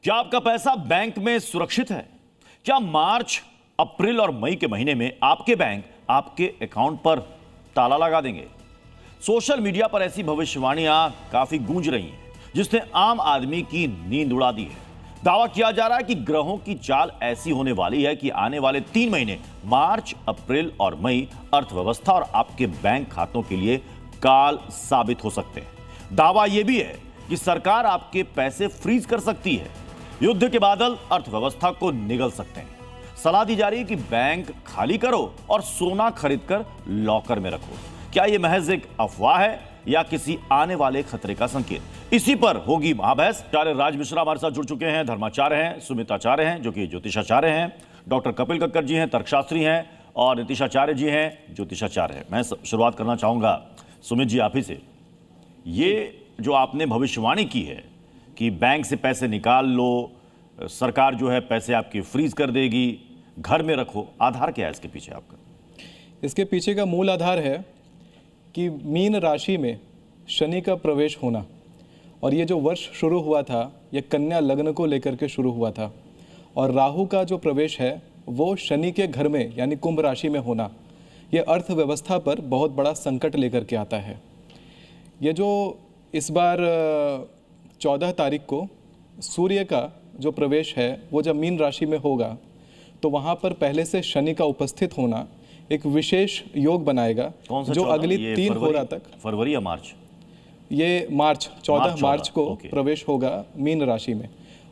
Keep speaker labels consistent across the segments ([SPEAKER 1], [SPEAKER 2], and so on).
[SPEAKER 1] क्या आपका पैसा बैंक में सुरक्षित है? क्या मार्च, अप्रैल और मई के महीने में आपके बैंक आपके अकाउंट पर ताला लगा देंगे? सोशल मीडिया पर ऐसी भविष्यवाणियां काफी गूंज रही हैं, जिसने आम आदमी की नींद उड़ा दी है। दावा किया जा रहा है कि ग्रहों की चाल ऐसी होने वाली है कि आने वाले 3 महीने मार्च, अप्रैल और मई अर्थव्यवस्था और आपके बैंक खातों के लिए काल साबित हो सकते हैं। दावा यह भी है कि सरकार आपके पैसे फ्रीज कर सकती है। युद्ध के बादल अर्थव्यवस्था को निगल सकते हैं। सलाह दी जा रही है कि बैंक खाली करो और सोना खरीदकर लॉकर में रखो। क्या यह महज एक अफवाह है या किसी आने वाले खतरे का संकेत? इसी पर होगी महाबहस। आचार्य राज मिश्रा हमारे साथ जुड़ चुके हैं, धर्माचार्य हैं, सुमिताचार्य हैं जो कि ज्योतिषाचार्य हैं, डॉक्टर कपिल कक्कर जी हैं, तर्कशास्त्री हैं, और नीतीशाचार्य जी हैं, ज्योतिषाचार्य हैं। मैं शुरुआत करना चाहूंगा सुमित जी आप ही से। ये जो आपने भविष्यवाणी की है कि बैंक से पैसे निकाल लो, सरकार जो है पैसे आपके फ्रीज कर देगी, घर में रखो, आधार क्या है इसके पीछे आपका?
[SPEAKER 2] इसके पीछे का मूल आधार है कि मीन राशि में शनि का प्रवेश होना, और ये जो वर्ष शुरू हुआ था ये कन्या लग्न को लेकर के शुरू हुआ था, और राहु का जो प्रवेश है वो शनि के घर में यानी कुंभ राशि में होना, ये अर्थव्यवस्था पर बहुत बड़ा संकट लेकर के आता है। ये जो इस बार 14 तारीख को सूर्य का जो प्रवेश है वो जब मीन राशि में होगा तो वहाँ पर पहले से शनि का उपस्थित होना एक विशेष योग बनाएगा जो अगली 3 होरा तक,
[SPEAKER 1] फरवरी या मार्च,
[SPEAKER 2] ये मार्च 14 मार्च को प्रवेश होगा मीन राशि में,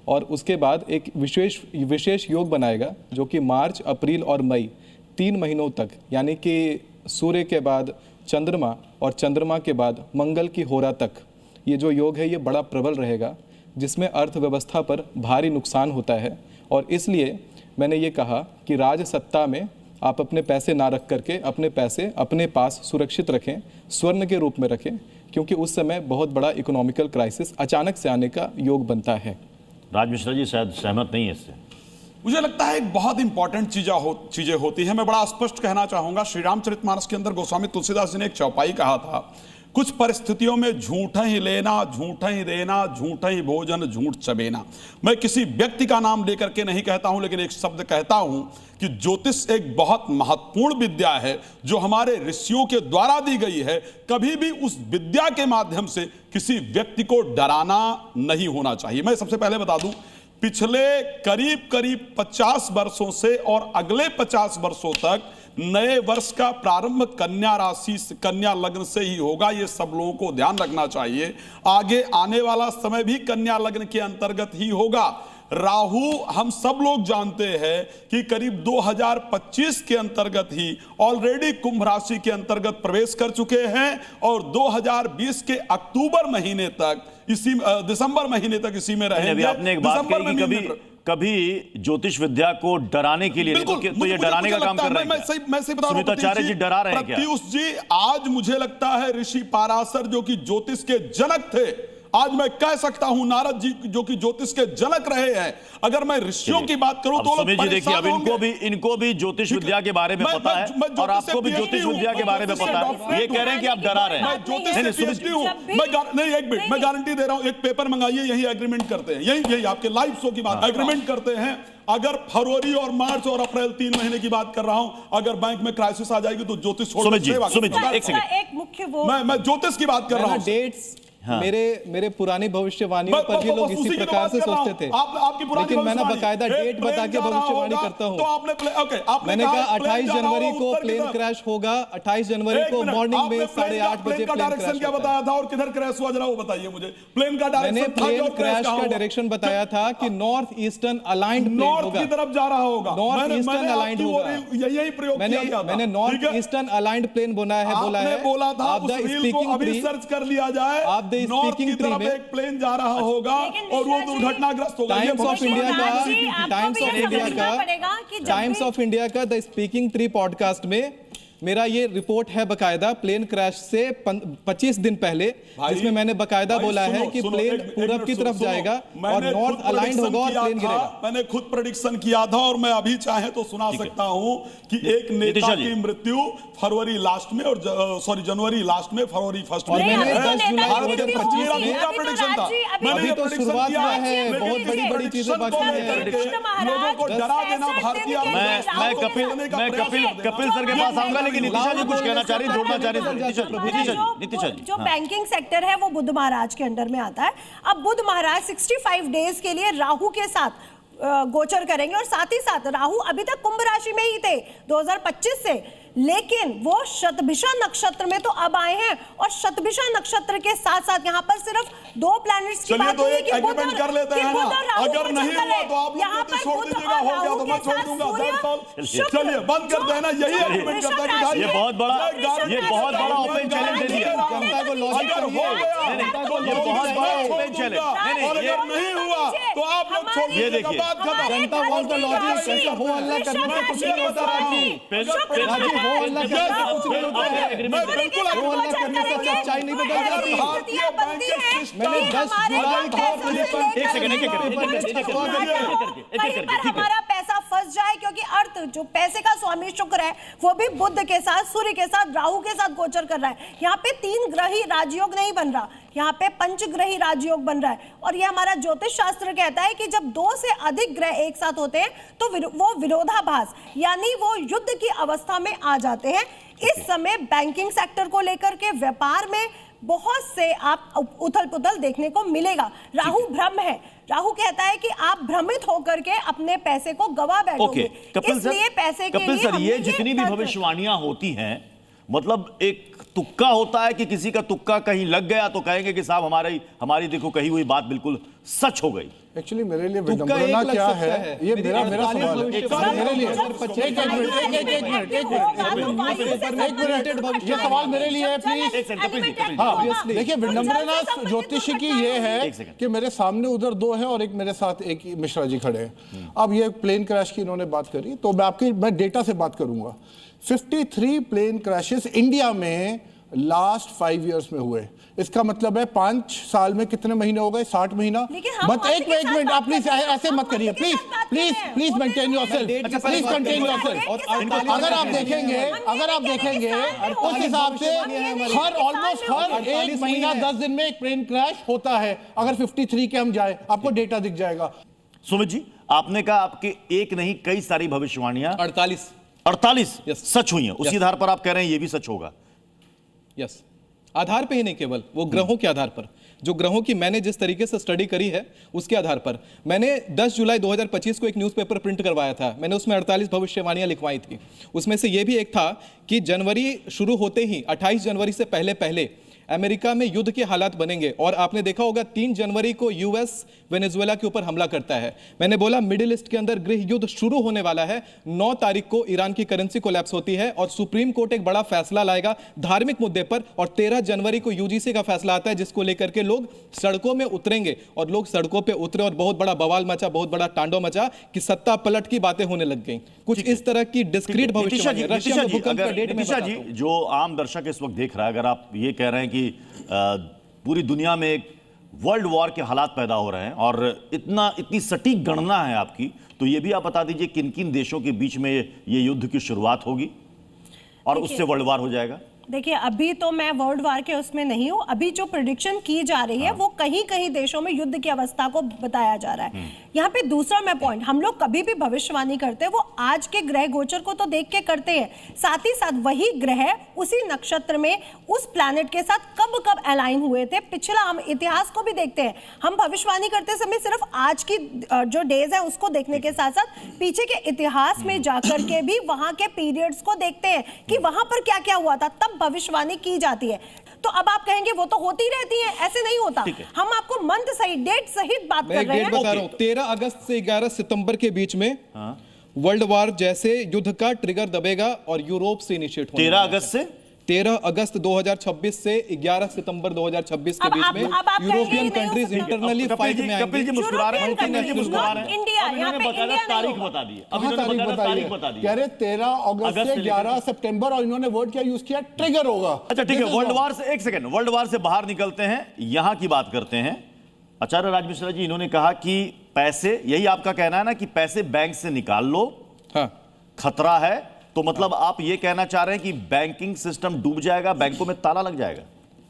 [SPEAKER 2] और उसके बाद एक विशेष योग बनाएगा जो कि मार्च, अप्रैल और मई 3 महीनों तक, यानी कि सूर्य के बाद चंद्रमा और चंद्रमा के बाद मंगल की होरा तक ये जो योग है ये बड़ा प्रबल रहेगा, जिसमें अर्थव्यवस्था पर भारी नुकसान होता है। और इसलिए मैंने ये कहा कि राज सत्ता में आप अपने पैसे ना रख करके अपने पैसे अपने पास सुरक्षित रखें, स्वर्ण के रूप में रखें, क्योंकि उस समय बहुत बड़ा इकोनॉमिकल क्राइसिस अचानक से आने का योग बनता है।
[SPEAKER 1] राज मिश्रा जी शायद सहमत नहीं है इससे।
[SPEAKER 3] मुझे लगता है एक बहुत इंपॉर्टेंट चीजें होती है। मैं बड़ा स्पष्ट कहना चाहूंगा, श्री रामचरितमानस के अंदर गोस्वामी तुलसीदास जी ने एक चौपाई कहा था, कुछ परिस्थितियों में झूठा ही लेना, झूठा ही देना, झूठा ही भोजन, झूठ चबेना। मैं किसी व्यक्ति का नाम लेकर के नहीं कहता हूं, लेकिन एक शब्द कहता हूं कि ज्योतिष एक बहुत महत्वपूर्ण विद्या है जो हमारे ऋषियों के द्वारा दी गई है। कभी भी उस विद्या के माध्यम से किसी व्यक्ति को डराना नहीं होना चाहिए। मैं सबसे पहले बता दूं, पिछले करीब 50 वर्षों से और अगले 50 वर्षों तक नए वर्ष का प्रारंभ कन्या राशि, कन्या लग्न से ही होगा। ये सब लोगों को ध्यान रखना चाहिए। आगे आने वाला समय भी कन्या लग्न के अंतर्गत ही होगा। राहु हम सब लोग जानते हैं कि करीब 2025 के अंतर्गत ही ऑलरेडी कुंभ राशि के अंतर्गत प्रवेश कर चुके हैं, और 2020 के अक्टूबर महीने तक, इसी दिसंबर महीने तक इसी में रहेंगे।
[SPEAKER 1] अभी आपने एक बात कही कि कभी ज्योतिष विद्या को डराने के लिए, तो ये डराने का काम कर रहे हैं।
[SPEAKER 3] मैं सही बता रहा हूं,
[SPEAKER 1] सुमिताचार्य जी डरा रहे हैं क्या?
[SPEAKER 3] प्रत्युष जी, आज मुझे लगता है ऋषि पाराशर जो कि ज्योतिष के जनक थे, आज मैं कह सकता हूं नारद जी जो कि ज्योतिष के जनक रहे हैं, अगर मैं ऋषियों की बात करूं तो
[SPEAKER 1] सुमित जी देखिए, अब इनको भी ज्योतिष विद्या के बारे में पता है, और आपको भी ज्योतिष विद्या के बारे में पता है। ये कह रहे हैं कि आप डरा रहे हैं।
[SPEAKER 3] मैं ज्योतिष से पीएचडी हूं। नहीं, एक मिनट, मैं गारंटी दे रहा हूं, एक पेपर मंगाइए, यही एग्रीमेंट करते हैं, यही आपके लाइव शो की बात एग्रीमेंट करते हैं। अगर फरवरी और मार्च और अप्रैल 3 महीने की बात कर रहा हूं, अगर बैंक में क्राइसिस आ जाएगी तो ज्योतिष छोड़
[SPEAKER 1] सुमित जी एक मुख्य
[SPEAKER 3] मैं ज्योतिष की बात कर रहा हूं।
[SPEAKER 2] डेट्स मेरे पुरानी भविष्यवाणियों पर भी लोग इसी प्रकार से सोचते थे, लेकिन मैंने बकायदा डेट बता के भविष्यवाणी करता हूं। तो मैंने कहा 28 जनवरी को प्लेन क्रैश होगा, 28 जनवरी को मॉर्निंग में 8:30 बजे प्लेन क्रैश
[SPEAKER 3] क्या बताया था और किधर क्रैश हुआ, जरा वो बताइए मुझे। प्लेन का डायरेक्शन,
[SPEAKER 2] मैंने प्लेन क्रैश का डायरेक्शन बताया था कि नॉर्थ ईस्टर्न अलाइंड प्लेन होगा,
[SPEAKER 3] नॉर्थ की तरफ जा रहा होगा,
[SPEAKER 2] नॉर्थ ईस्टर्न अलाइंड होगा।
[SPEAKER 3] यही प्रयोग
[SPEAKER 2] मैंने नॉर्थ ईस्टर्न अलाइंड प्लेन बोला है,
[SPEAKER 3] बोला था। अभी सर्च कर लिया जाए, नॉर्थ की तरफ एक प्लेन जा रहा होगा और वो दुर्घटनाग्रस्त होगा।
[SPEAKER 2] टाइम्स ऑफ इंडिया का द स्पीकिंग ट्री पॉडकास्ट में मेरा ये रिपोर्ट है बकायदा प्लेन क्रैश से 25 दिन पहले, जिसमें मैंने बकायदा बोला है कि प्लेन पूरब की तरफ जाएगा और नॉर्थ अलाइंड होगा और प्लेन गिरेगा।
[SPEAKER 3] मैंने खुद प्रेडिक्शन किया था और मैं अभी चाहे तो सुना सकता हूं कि एक नेता की मृत्यु फरवरी लास्ट में और जनवरी लास्ट में, फरवरी फर्स्ट में।
[SPEAKER 2] मैंने 10 जुलाई 2025
[SPEAKER 3] मेरा प्रेडिक्शन था।
[SPEAKER 2] अभी तो शुरुआत हुआ है, बहुत बड़ी बड़ी चीजें बाकी है।
[SPEAKER 3] लोगों को डरा देना भारतीय।
[SPEAKER 1] मैं कपिल सर के पास आऊंगा, लेकिन नितिशा जी कुछ कहना चाह रही, जोड़ना चाह रही। नितिशा जी,
[SPEAKER 4] जो बैंकिंग सेक्टर है वो बुध महाराज के अंडर में आता है। अब बुध महाराज 65 डेज के लिए राहु के साथ गोचर करेंगे और साथ ही साथ राहु अभी तक कुंभ राशि में ही थे 2025 से, लेकिन वो शतभिषा नक्षत्र में तो अब आए हैं और शतभिषा नक्षत्र के साथ साथ यहाँ पर सिर्फ 2 प्लैनेट्स की बात है कि
[SPEAKER 3] एग्रीमेंट कर लेते हैं ना। अगर नहीं हुआ तो आप लोग तो छोड़ दीजिएगा, हो गया तो मैं छोड़ दूंगा। चलिए बंद कर देना, यही एग्रीमेंट करता है कि
[SPEAKER 1] ये बहुत बड़ा ओपन चैलेंज दे दिया जनता को। लॉजिक
[SPEAKER 3] अगर हो गया
[SPEAKER 1] ये बहुत बड़ा ओपन चैलेंज।
[SPEAKER 3] और अगर नहीं हुआ तो आप लोग छोड़ दीजिएगा, बात खत्म।
[SPEAKER 2] जनता वांट द लॉजिक, कैसे हो अल्लाह करने में कुछ नहीं होता। राजी हो अल्लाह करने से कुछ नहीं होता है।
[SPEAKER 3] मैं बिल्कुल
[SPEAKER 2] हो अल्लाह करने से सच्चाई नहीं बदल जाती। मैंने 10 जुलाई को
[SPEAKER 1] एक सेकंड
[SPEAKER 4] हमारा पैसा फंस जाए, क्योंकि अर्थ जो पैसे का स्वामी शुक्र है वो भी बुध के साथ, सूर्य के साथ, राहु के साथ गोचर कर रहा है। यहाँ पे 3 ग्रही राजयोग नहीं बन रहा, यहाँ पे पंचग्रही राजयोग बन रहा है। और ये हमारा ज्योतिष शास्त्र कहता है कि जब 2 से अधिक ग्रह एक साथ होते हैं तो वो विरोधाभास यानी वो युद्ध की अवस्था में आ जाते हैं। इस समय बैंकिंग सेक्टर को लेकर के व्यापार में बहुत से आप उथल पुथल देखने को मिलेगा। राहु भ्रम है, राहु कहता है कि आप भ्रमित होकर के अपने पैसे को गवा बैठोगे। इसलिए पैसे के लिए
[SPEAKER 1] सर, ये जितनी भी भविष्यवाणियां होती हैं, मतलब एक तुक्का होता है कि किसी का तुक्का कहीं लग गया तो कहेंगे कि साहब हमारी देखो कही हुई बात बिल्कुल सच हो गई।
[SPEAKER 5] एक्चुअली मेरे लिए विडंबना क्या है, ये मेरा सवाल है। मेरे लिए ये सवाल मेरे लिए है, प्लीज। हाँ, देखिए विडंबना ज्योतिषी की ये है कि मेरे सामने उधर 2 है और एक मेरे साथ एक मिश्रा जी खड़े हैं। अब ये प्लेन क्रैश की इन्होंने बात करी तो मैं डेटा से बात करूंगा। 53 प्लेन क्रैशेस इंडिया में लास्ट 5 इयर्स में हुए। इसका मतलब है 5 साल में कितने महीने हो गए? 60 महीना। बट एक मिनट आप प्लीज ऐसे मत करिए, please maintain yourself, please contain yourself. अगर आप देखेंगे उस हिसाब से ऑलमोस्ट हर 1 महीना 10 दिन में एक प्लेन क्रैश होता है। अगर 53 के हम जाए, आपको डेटा दिख जाएगा।
[SPEAKER 1] सुमित जी, आपने कहा आपके एक नहीं कई सारी भविष्यवाणियां 48 सच हुई हैं, उसी आधार पर आप कह रहे हैं ये भी सच होगा।
[SPEAKER 2] यस, आधार पे ही नहीं, केवल वो ग्रहों के आधार पर, जो ग्रहों की मैंने जिस तरीके से स्टडी करी है उसके आधार पर। मैंने 10 जुलाई 2025 को एक न्यूज़पेपर प्रिंट करवाया था। मैंने उसमें 48 भविष्यवाणियां लिखवाई थी। उसमें से यह भी एक था कि जनवरी शुरू होते ही 28 जनवरी से पहले अमेरिका में युद्ध के हालात बनेंगे। और आपने देखा होगा 3 जनवरी को यूएस वेनेजुएला के ऊपर हमला करता है। मैंने बोला मिडिल ईस्ट के अंदर गृह युद्ध शुरू होने वाला है। 9 तारीख को ईरान की करेंसी कोलैप्स होती है और सुप्रीम कोर्ट एक बड़ा फैसला लाएगा धार्मिक मुद्दे पर। और 13 जनवरी को यूजीसी का फैसला आता है जिसको लेकर के लोग सड़कों में उतरेंगे। और लोग सड़कों पर उतरे और बहुत बड़ा बवाल मचा, बहुत बड़ा तांडव मचा कि सत्ता पलट की बातें होने लग गई। कुछ इस तरर की डिस्क्रीट भविष्यवाणी।
[SPEAKER 1] नितिशा जी, जो आम दर्शक इस वक्त देख रहा है, अगर आप ये कह रहे हैं कि पूरी दुनिया में एक वर्ल्ड वॉर के हालात पैदा हो रहे हैं और इतनी सटीक गणना है आपकी, तो ये भी आप बता दीजिए किन किन देशों के बीच में ये युद्ध की शुरुआत होगी और उससे वर्ल्ड वॉर हो जाएगा।
[SPEAKER 4] देखिए, अभी तो मैं वर्ल्ड वार के उसमें नहीं हूं। अभी जो प्रेडिक्शन की जा रही है वो कहीं कहीं देशों में युद्ध की अवस्था को बताया जा रहा है। यहाँ पे दूसरा मैं पॉइंट, हम लोग कभी भी भविष्यवाणी करते हैं वो आज के ग्रह गोचर को तो देख के करते हैं, साथ ही साथ वही ग्रह उसी नक्षत्र में उस प्लैनेट के साथ कब कब अलाइन हुए थे, पिछला हम इतिहास को भी देखते हैं। हम भविष्यवाणी करते समय सिर्फ आज की जो डेज है उसको देखने के साथ साथ पीछे के इतिहास में जाकर के भी वहां के पीरियड्स को देखते हैं कि वहां पर क्या क्या हुआ था, तब भविष्यवाणी की जाती है। तो अब आप कहेंगे वो तो होती रहती है, ऐसे नहीं होता। हम आपको मंथ सही, डेट सहित बात कर रहे हैं।
[SPEAKER 2] बता रहा हूं, 13 अगस्त से 11 सितंबर के बीच में वर्ल्ड वार जैसे युद्ध का ट्रिगर दबेगा और यूरोप से इनिशिएट होगा।
[SPEAKER 1] 13 अगस्त से
[SPEAKER 2] 13 अगस्त 2026 से 11 सितंबर 2026 के बीच में यूरोपियन कंट्रीज इंटरनली फाइट में आएंगे।
[SPEAKER 1] कपिल जी मुस्कुरा रहे हैं,
[SPEAKER 4] इंडिया, यहाँ पे
[SPEAKER 1] तारीख बता दी, तारीख बता दी,
[SPEAKER 5] कह रहे 13 अगस्त से 11 सितंबर, और इन्होंने वर्ड क्या यूज किया, ट्रिगर होगा।
[SPEAKER 1] अच्छा ठीक है, वर्ल्ड वार से, एक सेकंड, वर्ल्ड वार से बाहर निकलते हैं, यहां की बात करते हैं। आचार्य राज मिश्रा जी, इन्होंने कहा कि पैसे, यही आपका कहना है ना कि पैसे बैंक से निकाल लो,
[SPEAKER 2] हाँ,
[SPEAKER 1] खतरा है, तो मतलब आप ये कहना चाह रहे हैं कि बैंकिंग सिस्टम डूब जाएगा, बैंकों में ताला लग जाएगा,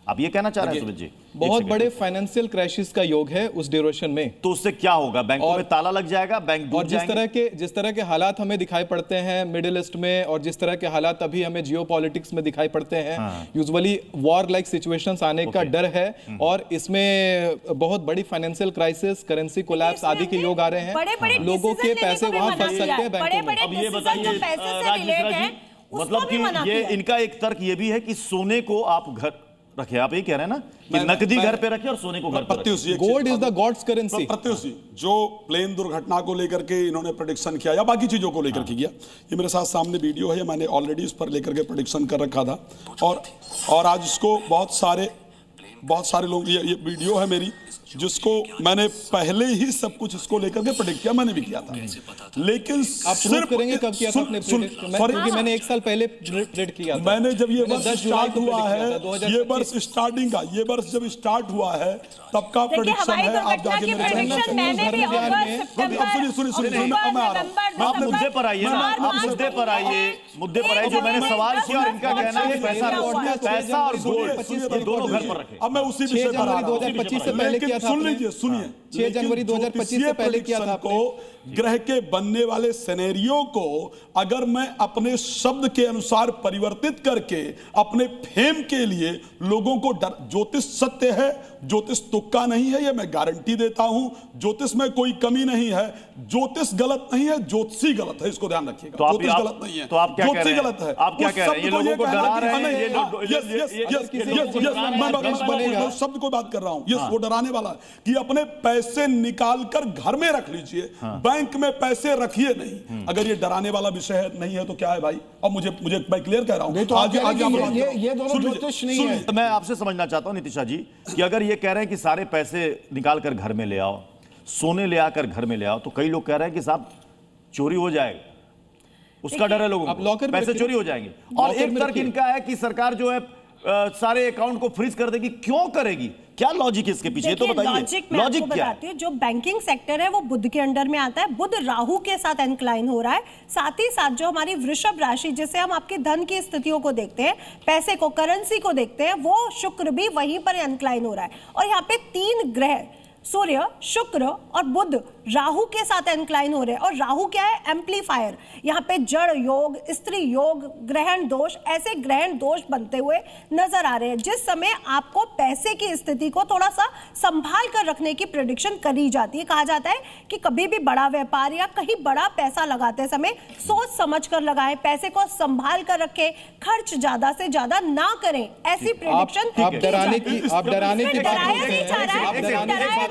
[SPEAKER 1] आप ये कहना चाह रहे हैं सुमित जी?
[SPEAKER 2] बहुत बड़े फाइनेंशियल क्राइसिस का योग है उस ड्यूरेशन में।
[SPEAKER 1] तो उससे क्या होगा, बैंकों में ताला लग जाएगा, बैंक डूब
[SPEAKER 2] जाएंगे? और जिस तरह के हालात हमें दिखाई पड़ते हैं मिडिल ईस्ट में, और जिस तरह के हालात अभी हमें जियोपॉलिटिक्स में दिखाई पड़ते हैं, यूजुअली वॉर लाइक सिचुएशंस आने का डर है, और इसमें बहुत बड़ी फाइनेंशियल क्राइसिस, करेंसी कोलैप्स आदि के योग आ रहे हैं, लोगों के पैसे वहां फंस सकते हैं बैंकों में।
[SPEAKER 1] अब ये बताइए राज मिश्रा जी, मतलब कि ये इनका एक तर्क ये भी है कि सोने को आप घर रखे, आप ये कह रहे हैं ना कि नकदी घर पे रखे और सोने को घर पे रखे।
[SPEAKER 2] Gold is the god's currency.
[SPEAKER 3] Pratyush ji, जो प्लेन दुर्घटना को लेकर के इन्होंने प्रेडिक्शन किया या बाकी चीजों को लेकर के किया, ये मेरे साथ सामने वीडियो है, मैंने ऑलरेडी इस पर लेकर के प्रेडिक्शन कर रखा था, और आज इसको बहुत सारे लोग, ये वीडियो है मेरी जिसको मैंने पहले ही सब कुछ इसको लेकर के प्रेडिक्ट किया, मैंने भी किया था, लेकिन
[SPEAKER 2] आप सिर्फ करेंगे कब किया था आपने प्रेडिक्ट? क्योंकि मैंने 1 साल पहले प्रेडिक्ट किया था।
[SPEAKER 3] मैंने जब ये वर्ष स्टार्ट हुआ है, ये वर्ष स्टार्टिंग का, ये वर्ष जब स्टार्ट हुआ है तब का प्रेडिक्शन है। आप जाके मेरे सुनिए,
[SPEAKER 1] आप मुद्दे पर आइए ना, आप मुद्दे पर आइए, जो मैंने सवाल किया और इनका कहना है पैसा और गोल्ड ये दोनों घर पर रखे।
[SPEAKER 3] अब मैं उसी विषय पर आ रहा हूं।
[SPEAKER 2] 2025 से पहले किया था,
[SPEAKER 3] सुन लीजिए, सुनिए,
[SPEAKER 2] 6 जनवरी 2025 से पहले किया था
[SPEAKER 3] को, ग्रह के बनने वाले सिनेरियो को अगर मैं अपने शब्द के अनुसार परिवर्तित करके अपने फेम के लिए लोगों को ज्योतिष सत्य है, ज्योतिष तुक्का नहीं है, ये मैं गारंटी देता हूं, ज्योतिष में कोई कमी नहीं है, ज्योतिष गलत नहीं है, ज्योतिषी गलत है, इसको ध्यान रखिएगा।
[SPEAKER 1] तो
[SPEAKER 3] ज्योतिष गलत नहीं है,
[SPEAKER 1] तो आप क्या
[SPEAKER 3] ज्योतिषी गलत है।
[SPEAKER 1] आप क्या कह रहे हैं? ये लोगों को डरा रहे हैं,
[SPEAKER 3] मैं शब्द को बात कर रहा हूं, यस, वो डराने वाला कि अपने पैसे निकाल कर घर में रख लीजिए, बैंक में पैसे रखिए नहीं। अगर ये डराने वाला विषय है नहीं है तो क्या है भाई? और मुझे मैं क्लियर कह रहा हूं,
[SPEAKER 5] तो आज ये दोनों ज्योतिष नहीं है।
[SPEAKER 1] तो मैं आपसे समझना चाहता हूं नितिशा जी कि अगर ये कह रहे हैं कि सारे पैसे निकाल कर घर में ले आओ, सोने ले आकर घर में ले आओ, तो कई लोग कह रहे हैं कि साहब चोरी हो जाएगा, उसका डर है लोगों को, पैसे चोरी हो जाएंगे। और एक तर्क इनका है कि सरकार जो है सारे अकाउंट को फ्रीज कर देगी। क्यों करेगी? क्या लॉजिक है इसके पीछे? तो बताइए, लॉजिक क्या है?
[SPEAKER 4] जो बैंकिंग सेक्टर है वो बुध के अंडर में आता है, बुध राहु के साथ एनक्लाइन हो रहा है, साथ ही साथ जो हमारी वृषभ राशि जिसे हम आपके धन की स्थितियों को देखते हैं, पैसे को, करेंसी को देखते हैं, वो शुक्र भी वहीं पर एनक्लाइन हो रहा है। और यहाँ पे 3 ग्रह, सूर्य, शुक्र और बुध, राहु के साथ एनक्लाइन हो रहे हैं। और राहु क्या है? एम्पलीफायर। यहाँ पे जड़ योग, स्त्री योग, ग्रहण दोष, ऐसे ग्रहण दोष बनते हुए नजर आ रहे हैं, जिस समय आपको पैसे की स्थिति को थोड़ा सा संभाल कर रखने की प्रेडिक्शन करी जाती है। कहा जाता है कि कभी भी बड़ा व्यापार या कहीं बड़ा पैसा लगाते समय सोच समझ कर लगाएं, पैसे को संभाल कर रखें, खर्च ज्यादा से ज्यादा ना करें, ऐसी प्रेडिक्शन।
[SPEAKER 2] आप डराने की बात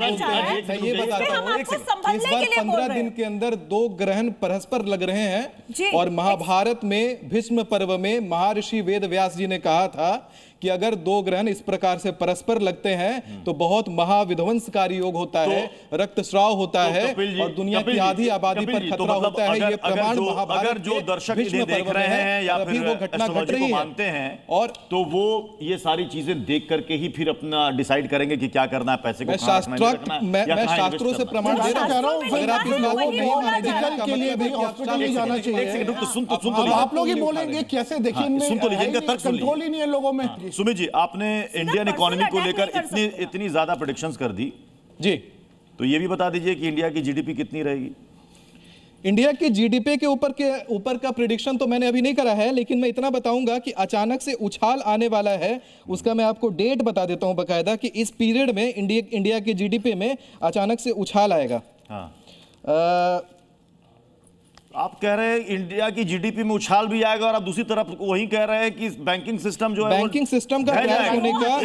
[SPEAKER 2] ये बताता हूँ, इस बार 15 दिन के अंदर 2 ग्रहण परस्पर लग रहे हैं। और महाभारत में भीष्म पर्व में महर्षि वेद व्यास जी ने कहा था कि अगर 2 ग्रहण इस प्रकार से परस्पर लगते हैं तो बहुत महाविध्वंसकारी योग होता है, रक्तस्राव होता है और दुनिया की आधी आबादी पर खतरा होता है। ये प्रमाण महाभारत
[SPEAKER 1] जो दर्शक देख रहे हैं या फिर
[SPEAKER 2] वो घटना घट रही है
[SPEAKER 1] मानते हैं, और तो वो ये सारी चीजें देख करके ही फिर अपना डिसाइड करेंगे कि क्या करना है, पैसे को
[SPEAKER 2] मैं शास्त्रों से प्रमाण दे रहा हूं। अगर आप
[SPEAKER 5] मेडिकल के लिए भी हॉस्पिटल नहीं जाना चाहिए। आप लोग ही बोलेंगे कैसे? देखिए, कंट्रोल ही नहीं है लोगों में।
[SPEAKER 1] सुमित जी, आपने इंडियन इकोनॉमी को लेकर इतनी ज्यादा प्रेडिक्शंस कर दी
[SPEAKER 2] जी,
[SPEAKER 1] तो ये भी बता दीजिए कि इंडिया की जीडीपी कितनी रहेगी?
[SPEAKER 2] इंडिया की जीडीपी के ऊपर का प्रेडिक्शन तो मैंने अभी नहीं करा है, लेकिन मैं इतना बताऊंगा कि अचानक से उछाल आने वाला है। उसका मैं आपको डेट बता देता हूं बकायदा कि इस पीरियड में इंडिया की जीडीपी में अचानक से उछाल आएगा।
[SPEAKER 1] आप कह रहे हैं इंडिया की जीडीपी में उछाल भी आएगा, और आप दूसरी तरफ वही कह रहे हैं कि बैंकिंग सिस्टम जो है,
[SPEAKER 2] बैंकिंग सिस्टम का क्रैश होने का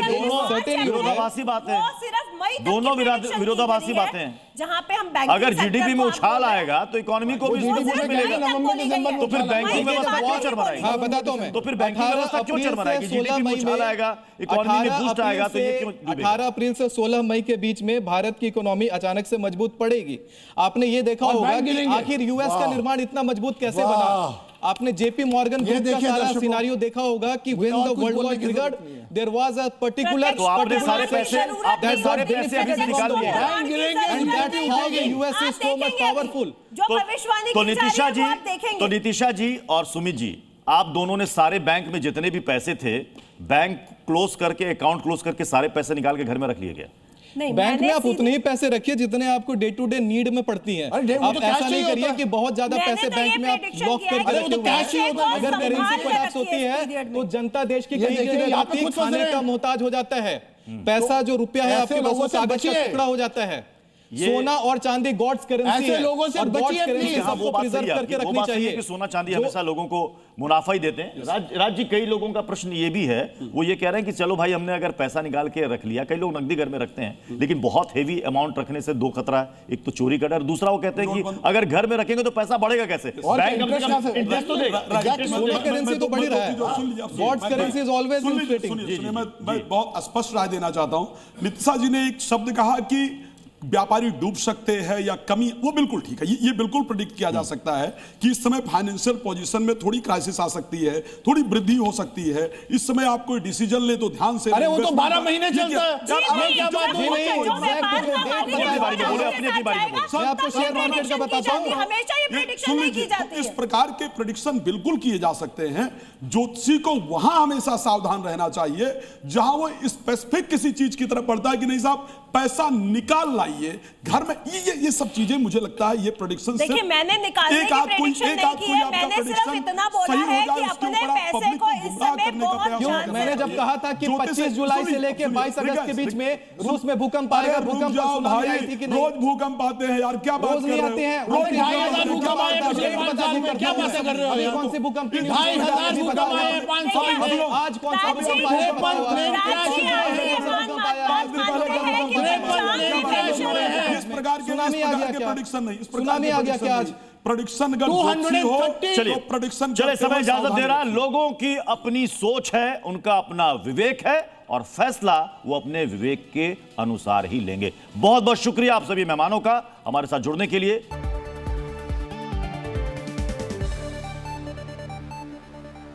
[SPEAKER 1] विरोधाभासी बात है।
[SPEAKER 4] सिर्फ मई तक
[SPEAKER 1] दोनों
[SPEAKER 4] की prediction
[SPEAKER 1] विरोधाभासी
[SPEAKER 4] की गई है,
[SPEAKER 1] बातें हैं।
[SPEAKER 4] जहां पे हम बैंकिंग
[SPEAKER 1] अगर
[SPEAKER 4] सेक्टर
[SPEAKER 1] जीडीपी में
[SPEAKER 4] को
[SPEAKER 1] उछाल
[SPEAKER 4] आप बोल रहे हैं।
[SPEAKER 1] आएगा तो इकोनॉमी को भी
[SPEAKER 5] GDP
[SPEAKER 1] बूस्ट
[SPEAKER 5] में
[SPEAKER 1] मिलेगा।
[SPEAKER 5] नवंबर दिसंबर में
[SPEAKER 1] तो फिर बैंकिंग
[SPEAKER 4] मई
[SPEAKER 1] व्यवस्था
[SPEAKER 4] तक
[SPEAKER 1] क्यों
[SPEAKER 4] नहीं
[SPEAKER 1] चरमराएगी?
[SPEAKER 2] हाँ बताता हूं मैं।
[SPEAKER 1] तो फिर बैंकिंग
[SPEAKER 2] 18
[SPEAKER 1] व्यवस्था क्यों
[SPEAKER 2] अप्रैल
[SPEAKER 1] चरमराएगी?
[SPEAKER 2] से
[SPEAKER 1] जीडीपी
[SPEAKER 2] 16
[SPEAKER 1] में
[SPEAKER 2] मई
[SPEAKER 1] उछाल आएगा, इकोनॉमी में बूस्ट आएगा, तो ये क्यों डूबेगा?
[SPEAKER 2] 18 अप्रैल से 16 मई के बीच में भारत की इकोनॉमी अचानक से मजबूत पड़ेगी। आपने ये देखा
[SPEAKER 5] और
[SPEAKER 2] होगा
[SPEAKER 5] बैंक
[SPEAKER 2] कि
[SPEAKER 5] गिरेंगे।
[SPEAKER 2] आखिर यूएस का
[SPEAKER 5] वाह।
[SPEAKER 2] निर्माण इतना मजबूत कैसे
[SPEAKER 5] वाह।
[SPEAKER 2] बना। आपने जेपी मॉर्गन
[SPEAKER 5] ये
[SPEAKER 2] ग्रुप का
[SPEAKER 5] देखिए
[SPEAKER 2] सारा
[SPEAKER 5] दर्शकों,
[SPEAKER 2] सिनेरियो देखा होगा कि व्हेन
[SPEAKER 5] और
[SPEAKER 2] द
[SPEAKER 5] कुछ
[SPEAKER 2] वर्ल्ड
[SPEAKER 5] बोलने
[SPEAKER 2] वाज
[SPEAKER 5] की
[SPEAKER 2] ट्रिगर्ड
[SPEAKER 5] जरूरत नहीं है।
[SPEAKER 2] देयर वाज अ पर्टिकुलर
[SPEAKER 1] तो आपने सारे पैसे अभी से निकाल दिए हैं।
[SPEAKER 5] बैंक गिरेंगे,
[SPEAKER 2] and that is how the US is so much powerful.
[SPEAKER 4] जो भविष्यवाणी
[SPEAKER 1] तो
[SPEAKER 4] की जा
[SPEAKER 1] नितिशा
[SPEAKER 4] रही है, वो आप
[SPEAKER 1] जी,
[SPEAKER 4] देखेंगे।
[SPEAKER 1] तो नितिशा जी और सुमित जी, आप दोनों ने सारे बैंक में जितने भी पैसे थे, बैंक क्लोज करके, अकाउंट क्लोज करके सारे पैसे निकाल के घर में रख लिए गया।
[SPEAKER 4] नहीं,
[SPEAKER 2] बैंक
[SPEAKER 4] मैंने
[SPEAKER 2] में आप
[SPEAKER 4] सीधी-
[SPEAKER 2] उतने ही पैसे रखिए जितने आपको डे टू डे नीड में पड़ती हैं।
[SPEAKER 5] अरे
[SPEAKER 2] आप
[SPEAKER 5] तो
[SPEAKER 2] ऐसा
[SPEAKER 5] कैश
[SPEAKER 2] नहीं
[SPEAKER 5] चाहिए
[SPEAKER 2] करिए
[SPEAKER 5] होता है।
[SPEAKER 2] कि बहुत ज्यादा
[SPEAKER 4] मैंने
[SPEAKER 2] पैसे
[SPEAKER 4] तो
[SPEAKER 2] बैंक
[SPEAKER 4] ये
[SPEAKER 2] में आप
[SPEAKER 4] prediction
[SPEAKER 2] लॉक
[SPEAKER 4] किया है
[SPEAKER 2] करके
[SPEAKER 4] कि
[SPEAKER 2] रखे हुए
[SPEAKER 5] कैश ही
[SPEAKER 2] हैं।
[SPEAKER 5] होता है।
[SPEAKER 2] अगर
[SPEAKER 4] संभाल
[SPEAKER 2] करेंसी
[SPEAKER 4] के
[SPEAKER 2] कोलैप्स
[SPEAKER 4] रखिए
[SPEAKER 2] होती
[SPEAKER 4] इस
[SPEAKER 2] है
[SPEAKER 4] period
[SPEAKER 2] तो
[SPEAKER 4] में।
[SPEAKER 2] जनता देश की
[SPEAKER 5] ये
[SPEAKER 2] कहीं
[SPEAKER 5] देखिए,
[SPEAKER 2] जगह
[SPEAKER 5] यहाँ पे
[SPEAKER 2] जाती
[SPEAKER 5] खुद फंस
[SPEAKER 2] खाने
[SPEAKER 5] रहे
[SPEAKER 2] का
[SPEAKER 5] हैं।
[SPEAKER 2] मोहताज हो जाता है। पैसा जो रुपया है
[SPEAKER 5] ऐसे
[SPEAKER 2] आपके
[SPEAKER 5] लोगों
[SPEAKER 2] पास
[SPEAKER 5] से
[SPEAKER 2] कागज का
[SPEAKER 5] बचिए।
[SPEAKER 2] टुकड़ा हो जाता है।
[SPEAKER 1] ये-
[SPEAKER 2] सोना और चांदी गॉड्स करेंसी
[SPEAKER 5] ऐसे
[SPEAKER 2] है
[SPEAKER 5] लोगों से
[SPEAKER 2] और गॉड्स
[SPEAKER 5] बचिए
[SPEAKER 2] करेंसी
[SPEAKER 5] please।
[SPEAKER 1] हाँ, वो
[SPEAKER 2] सबको
[SPEAKER 1] बात सही
[SPEAKER 2] प्रिजर्व
[SPEAKER 1] है
[SPEAKER 2] करके
[SPEAKER 1] आपकी। वो
[SPEAKER 2] रखनी
[SPEAKER 1] बात सही है
[SPEAKER 2] चाहिए
[SPEAKER 1] कि सोना चांदी हमेशा लोगों को मुनाफा ही देते हैं। राज जी, कई लोगों का प्रश्न ये भी है, वो ये कह रहे हैं कि चलो भाई, हमने अगर पैसा निकाल के रख लिया, कई लोग नकदी घर में रखते हैं, लेकिन बहुत हेवी अमाउंट रखने से दो खतरा है। एक तो चोरी का डर, दूसरा वो कहते हैं कि अगर घर में रखेंगे तो पैसा बढ़ेगा कैसे?
[SPEAKER 5] और
[SPEAKER 1] बैंक कम से
[SPEAKER 5] interest
[SPEAKER 1] कम
[SPEAKER 5] कहाँ से?
[SPEAKER 1] इंटरेस्ट तो देगा।
[SPEAKER 2] सोना करेंसी तो बढ़ ही रहा है। God's currency is always inflating.
[SPEAKER 3] सुनिए, मैं बहुत स्पष्ट राय देना चाहता हूं। नितिशा जी ने एक शब्द कहा कि व्यापारी डूब सकते हैं या कमी, वो बिल्कुल ठीक है। ये बिल्कुल प्रेडिक्ट किया जा सकता है कि इस समय फाइनेंशियल पोजीशन में थोड़ी क्राइसिस आ सकती है, थोड़ी वृद्धि हो सकती है। इस समय आप कोई डिसीजन ले तो ध्यान से।
[SPEAKER 5] अरे वो तो 12 महीने चलता है।
[SPEAKER 3] ये क्या बात है?
[SPEAKER 2] मैं आपको शेयर मार्केट का बताता हूँ।
[SPEAKER 4] हमेशा ये प्रेडिक्शन
[SPEAKER 3] सुन
[SPEAKER 4] नहीं की
[SPEAKER 3] लीजिए,
[SPEAKER 4] जाती
[SPEAKER 3] इस
[SPEAKER 4] है।
[SPEAKER 3] प्रकार के प्रेडिक्शन बिल्कुल किए जा सकते हैं। ज्योतिषी को वहां हमेशा सावधान रहना चाहिए जहां वो स्पेसिफिक किसी चीज की तरफ पड़ता है कि नहीं साहब पैसा निकाल लाइए घर में। ये सब चीजें मुझे लगता है ये प्रेडिक्शन
[SPEAKER 4] देखिए, मैंने निकालने की prediction नहीं की है। मैंने सिर्फ इतना बोला है कि अपने पैसे को इस समय बहुत
[SPEAKER 2] क्यों?
[SPEAKER 4] ध्यान से
[SPEAKER 2] मैंने जब कहा था कि 25 जुलाई से लेके 22 अगस्त के बीच में रूस में भूकंप आएगा, भूकंप पर सुनामी आई थी कि नहीं?
[SPEAKER 3] रोज भूकंप आते हैं यार, क्या बात
[SPEAKER 2] रोज नहीं आते हैं।
[SPEAKER 5] रोज 2,500 भूकंप आए पिछले 5 साल में, क्या बातें कर रहे हो यार?
[SPEAKER 2] कौन सी भूकंप की?
[SPEAKER 5] 2,500 भूकंप आए 5 साल में।
[SPEAKER 2] आज कौन सा भूकंप आया?
[SPEAKER 3] इस प्रकार के
[SPEAKER 2] सुनामी आ गया क्या?
[SPEAKER 3] प्रेडिक्शन नहीं, इस प्रकार
[SPEAKER 2] सुनामी आ गया क्या आज?
[SPEAKER 3] प्रेडिक्शन अगर ज्योतिषी हो,
[SPEAKER 5] 230
[SPEAKER 1] चलिए,
[SPEAKER 3] तो प्रेडिक्शन
[SPEAKER 1] चले, समय इजाजत दे रहा है। लोगों की अपनी सोच है, उनका अपना विवेक है, और फैसला वो अपने विवेक के अनुसार ही लेंगे। बहुत बहुत शुक्रिया आप सभी मेहमानों का हमारे साथ जुड़ने के लिए।